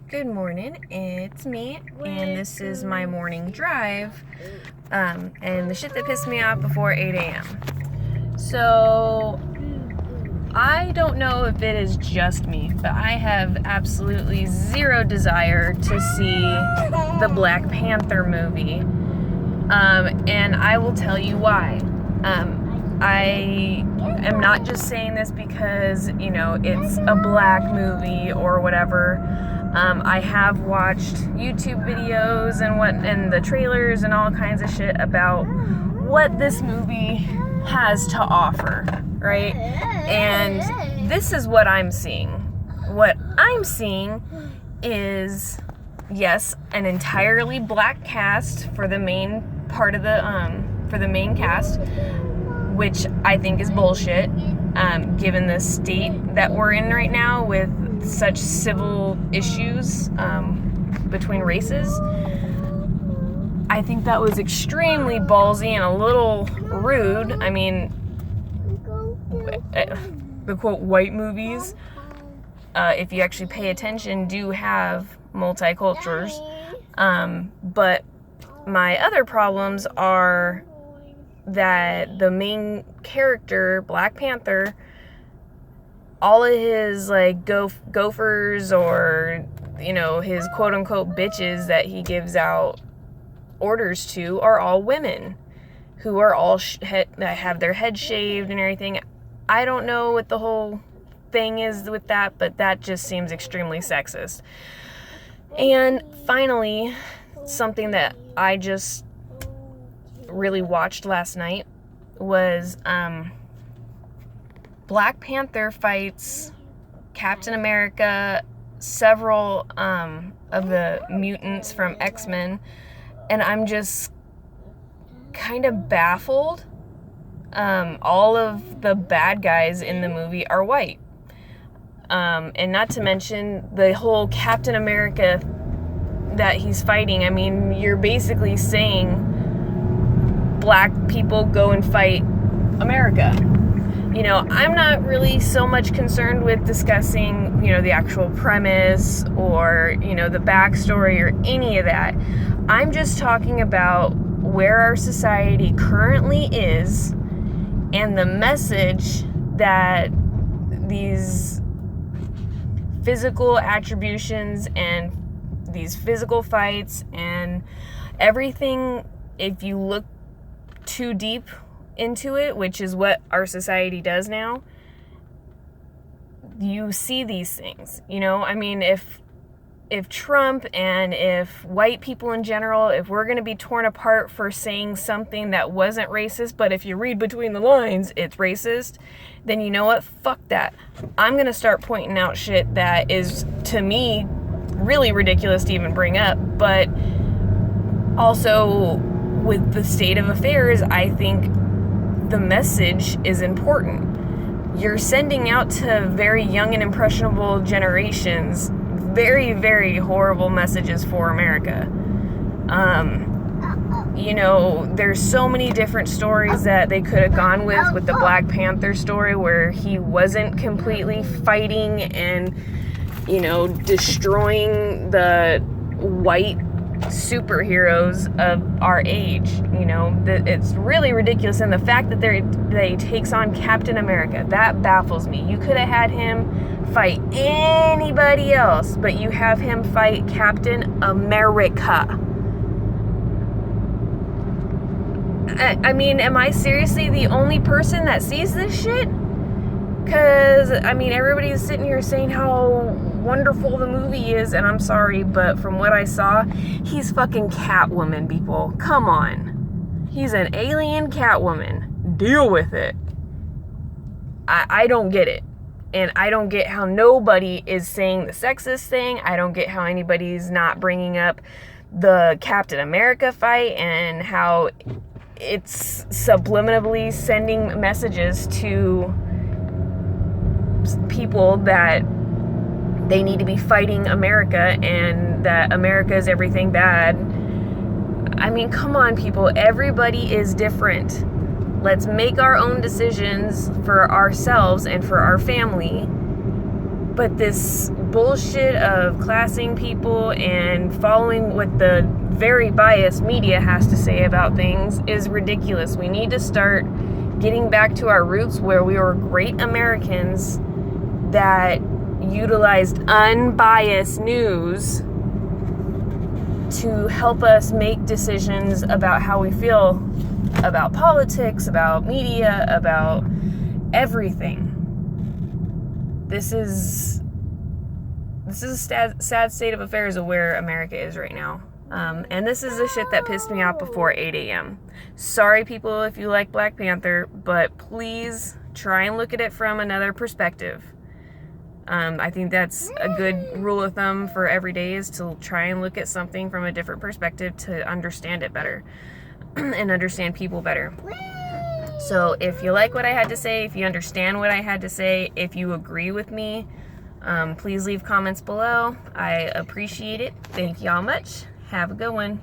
Good morning, it's me, and this is my morning drive, and the shit that pissed me off before 8 a.m. So, I don't know if it is just me, but I have absolutely zero desire to see the Black Panther movie, and I will tell you why. I am not just saying this because, it's a black movie or whatever. I have watched YouTube videos and the trailers and all kinds of shit about what this movie has to offer, right? And this is what I'm seeing. What I'm seeing is, yes, an entirely black cast for the main part of for the main cast, which I think is bullshit, given the state that we're in right now with such civil issues between races. I think that was extremely ballsy and a little rude. I mean, the quote white movies, if you actually pay attention, do have multicultures. But my other problems are that the main character, Black Panther, all of his gophers or his quote unquote bitches that he gives out orders to are all women who are all that have their head shaved and everything. I don't know what the whole thing is with that, but that just seems extremely sexist. And finally, something that I just really watched last night was Black Panther fights Captain America, several of the mutants from X-Men, and I'm just kind of baffled. All of the bad guys in the movie are white, and not to mention the whole Captain America that he's fighting. I mean, you're basically saying black people go and fight America. I'm not really so much concerned with discussing, the actual premise or, the backstory or any of that. I'm just talking about where our society currently is and the message that these physical attributions and these physical fights and everything, if you look too deep into it, which is what our society does now, you see these things. I mean, if Trump and if white people in general, if we're going to be torn apart for saying something that wasn't racist, but if you read between the lines, it's racist, then you know what? Fuck that. I'm going to start pointing out shit that is, to me, really ridiculous to even bring up, but also with the state of affairs, I think the message is important. You're sending out to very young and impressionable generations very, very horrible messages for America. There's so many different stories that they could have gone with the Black Panther story, where he wasn't completely fighting and, destroying the white superheroes of our age. It's really ridiculous, and the fact that they takes on Captain America, that baffles me. You could have had him fight anybody else, but you have him fight Captain America. I mean, am I seriously the only person that sees this shit? Because, everybody's sitting here saying how wonderful the movie is, and I'm sorry, but from what I saw, he's fucking Catwoman, people. Come on. He's an alien Catwoman. Deal with it. I don't get it. And I don't get how nobody is saying the sexist thing. I don't get how anybody's not bringing up the Captain America fight and how it's subliminally sending messages to people that they need to be fighting America and that America is everything bad. I mean, come on, people. Everybody is different. Let's make our own decisions for ourselves and for our family. But this bullshit of classing people and following what the very biased media has to say about things is ridiculous. We need to start getting back to our roots where we were great Americans that utilized unbiased news to help us make decisions about how we feel about politics, about media, about everything. This is a sad state of affairs of where America is right now. And this is the shit that pissed me off before 8 a.m. Sorry, people, if you like Black Panther, but please try and look at it from another perspective. I think that's a good rule of thumb for every day, is to try and look at something from a different perspective to understand it better and understand people better. So if you like what I had to say, if you understand what I had to say, if you agree with me, please leave comments below. I appreciate it. Thank y'all much. Have a good one.